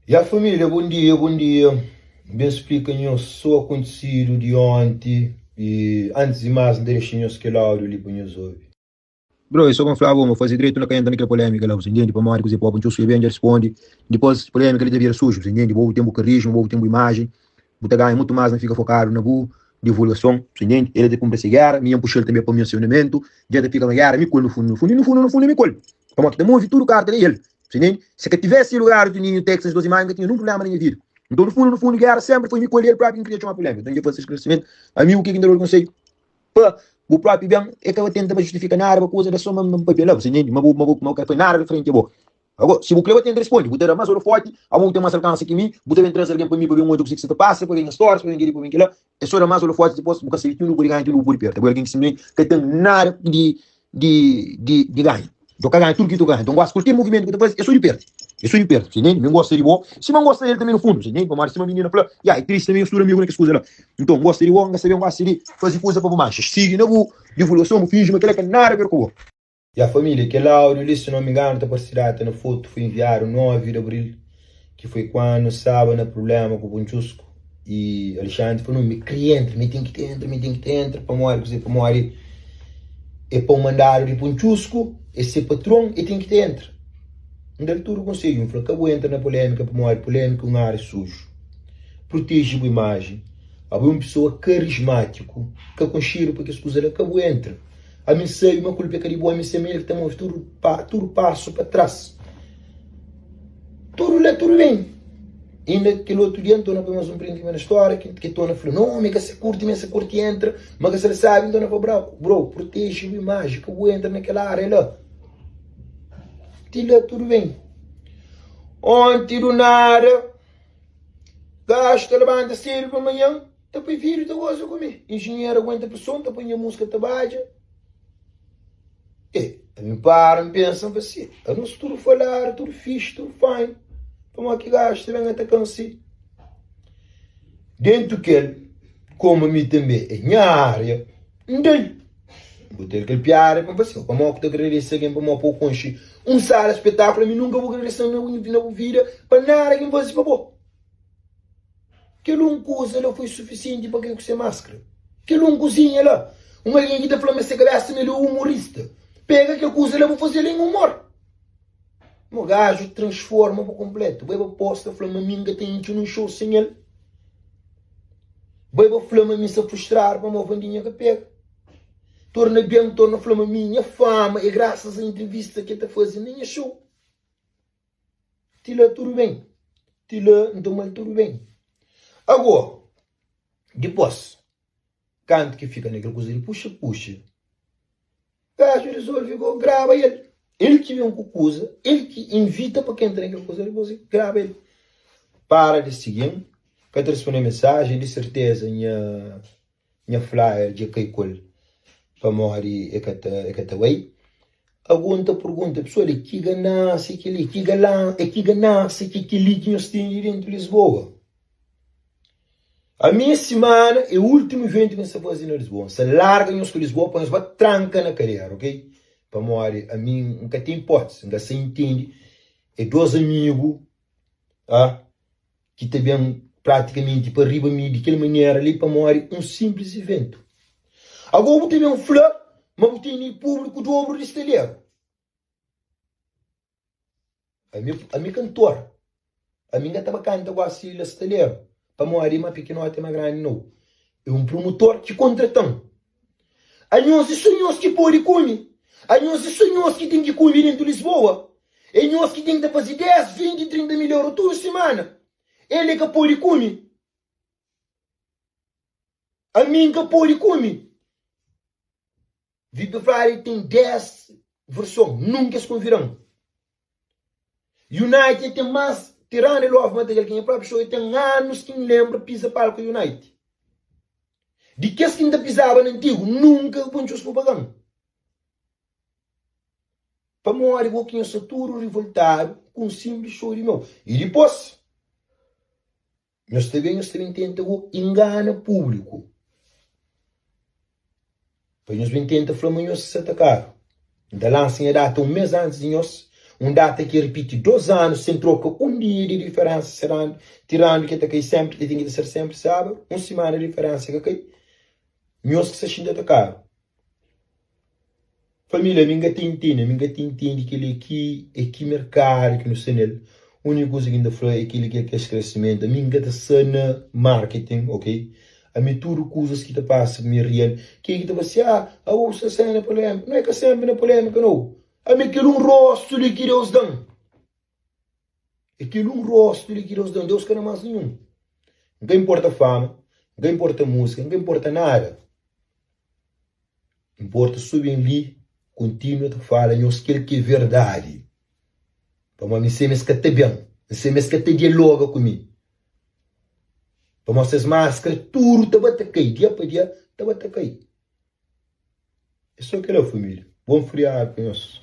E a família, bom dia, bom dia. Bem explica-nos só acontecido de ontem e antes de mais, deixem-nos que Lauro ali para nos ouvir. Bro, isso como falava, vou fazer direito na canhenta naquela polêmica lá, você entende? Para mais que você pode, o bem, já responde. Depois, polêmica ele devia sujo, você entende? Vou tempo carisma, vou tempo imagem, você ganha muito mais, não fica focado na divulgação, você entende? Ele tem que chegar, me puxar também para o mencionamento, já fica na me colhe no fundo, me colhe. Como que temos tudo carta dele, você entende? Se que tivesse lugar do ninho Texas, duas imagens, não tinha nenhum problema na minha vida. Então, no fundo, guerra sempre foi me colher para quem queria chamar polêmica. Então, já foi esse esclarecimento. A mim, o que ainda não consigo? O próprio bem é que eu tento justificar nada, uma coisa da sua mão, papel, você entende? Mas não foi nada diferente, bom. Agora, se o cliente tenta responder, você mais ou forte, a mão tem mais alcance que mim, você vem trazer alguém para mim para ver um outro que você passa, para ver as histórias, para ver para mim que lá, é só mais ou forte, depois você consegue tudo por ganhar, tudo por perto. Agora, alguém que simplesmente que tem nada de ganho. Então, ganha tudo que tu ganha. Então, qualquer movimento que tu faz, é só de perto. É só de perto, você entende? Não gosta de bom. Se não gosta dele também no fundo, você entende? Mas se uma menina fala, é triste também, eu sou amigo, que escusa lá. Então, gosta de bom, gosta de fazer coisa para mais. Siga na divulgação, finge, mas que nada a ver com o E a família, que Lauro ali, se não me engano, está partilhada na foto, foi enviado 9 de abril, que foi quando estava no problema com o Bunchusco. E Alexandre falou, me cliente, me tem que entrar, para morrer, para morrer. É para o mandar de Bunchusco, esse patrão, e tem que entrar. Onde ele tudo consegue, falou, acabou entra na polêmica, para morrer, polêmica, um ar sujo. Protege a imagem. Há uma pessoa carismática, que conchira porque as coisas acabou entra. A mim sei uma culpa que é boa, a mim sei que estamos tudo passo para trás. Tudo bem. Ainda que o outro dia estou na mais um print na história, que estou na falou, não, mas se curte entra, mas se ele sabe, então não vou bravo. Bro, protege a imagem, que eu entro naquela área lá. Tudo bem. Ontem do nada, gasto, levanta cedo para amanhã, depois viro, tu gosta de comer. Engenheiro aguenta a pressão, tu põe a música, trabalha. E, a mim para, me pensa, assim, eu não sei tudo falar, tudo fixe, tudo fine. Como é que gasta, vem até cansar. Dentro que ele, como a mim também, é minha área, não tem. Vou ter que piar, para você, como é que eu agradeço alguém para um pouco conche. Sala espetáculo, a mim nunca vou agradecer na vida, para nada que você favor. Que não coisa não foi suficiente para que você máscara. Que não cozinha lá. Uma linha da flama se graça nele humorista. Pega que coisa lá vou fazer em humor. O gajo transforma por completo. Vai para posta flama minga tem um show sem ele. Vai para flama minha se frustrar para uma vandinha que pega. Torna bem, torna flama minha fama e graças à entrevista que ele está fazendo nem show. Tila tudo bem. Tila então mal tudo bem. Agora, depois, canto que fica naquela coisa, ele puxa. O gajo resolve, grava ele. Ele que vem com coisa, ele que invita para quem entra naquela coisa, ele grava ele. Para de seguir, quer responder mensagem, de certeza, minha flyer de Kaikol, para morrer e cataway. Alguma pergunta, pessoal, que ganância, que ganância, que ligue nós temos dentro de Lisboa. A minha semana é o último evento que nós estamos fazendo em Lisboa. Se larga nós com Lisboa, para nós vai tranca na carreira, ok? Para morrer, a mim nunca tem hipótese, nunca se entende. É dois amigos, que também praticamente para arriba mim de aquela maneira ali para morrer um simples evento. Agora eu tenho um flor, mas eu tenho público dobro de esteleiro. A minha cantora, a minha estava cantando com a Cília Esteleiro. Para morrer uma pequena até uma grande não. É um promotor que contratam. A nós sonhos que pode comer. A nós sonhos que tem que comer dentro de Lisboa. É nós que tem que fazer 10, 20, 30 mil euros toda semana. Ele que pode comer. A mim que pode comer. Vitor Freire tem 10 versões. Nunca se convirão. United tem mais tirando o love material que é próprio show, tem anos que me lembra pisa palco United. De que ainda pisava no antigo, nunca o ponchos com o pagão. Para morrer, vou que saturo revoltado com um simples show de meu. E depois, nós também tentamos enganar o público. Para nós tentamos falar, nós se atacaram. Da lança em data um mês antes de nós, data que repete 2 anos sem troca dia de diferença, tirando que tem sempre, que tem que ser sempre sábado, semana de diferença, que nós que se xinda da caro. Família, minha tintina que ele aqui mercado, que no senel, a única coisa que ainda foi aquele que é crescimento, minha da sana marketing, ok? A mim tudo coisas que te passa, me real, que te vai ser, a ouça cena polêmica, não é que sempre na polêmica, não. A mim aquele rosto de que Deus dá. Aquele rosto de que Deus dá, Deus quer mais nenhum. Não importa a fama, não importa a música, não importa nada. Importa subir ali, continua a falar, não sei que é verdade. Para me ser mais que te bem, me ser mais que te dialoga comigo. Para mostrar as máscaras, tudo estava a cair, dia para dia estava a cair. É só aquela família. Bom feriado, penso.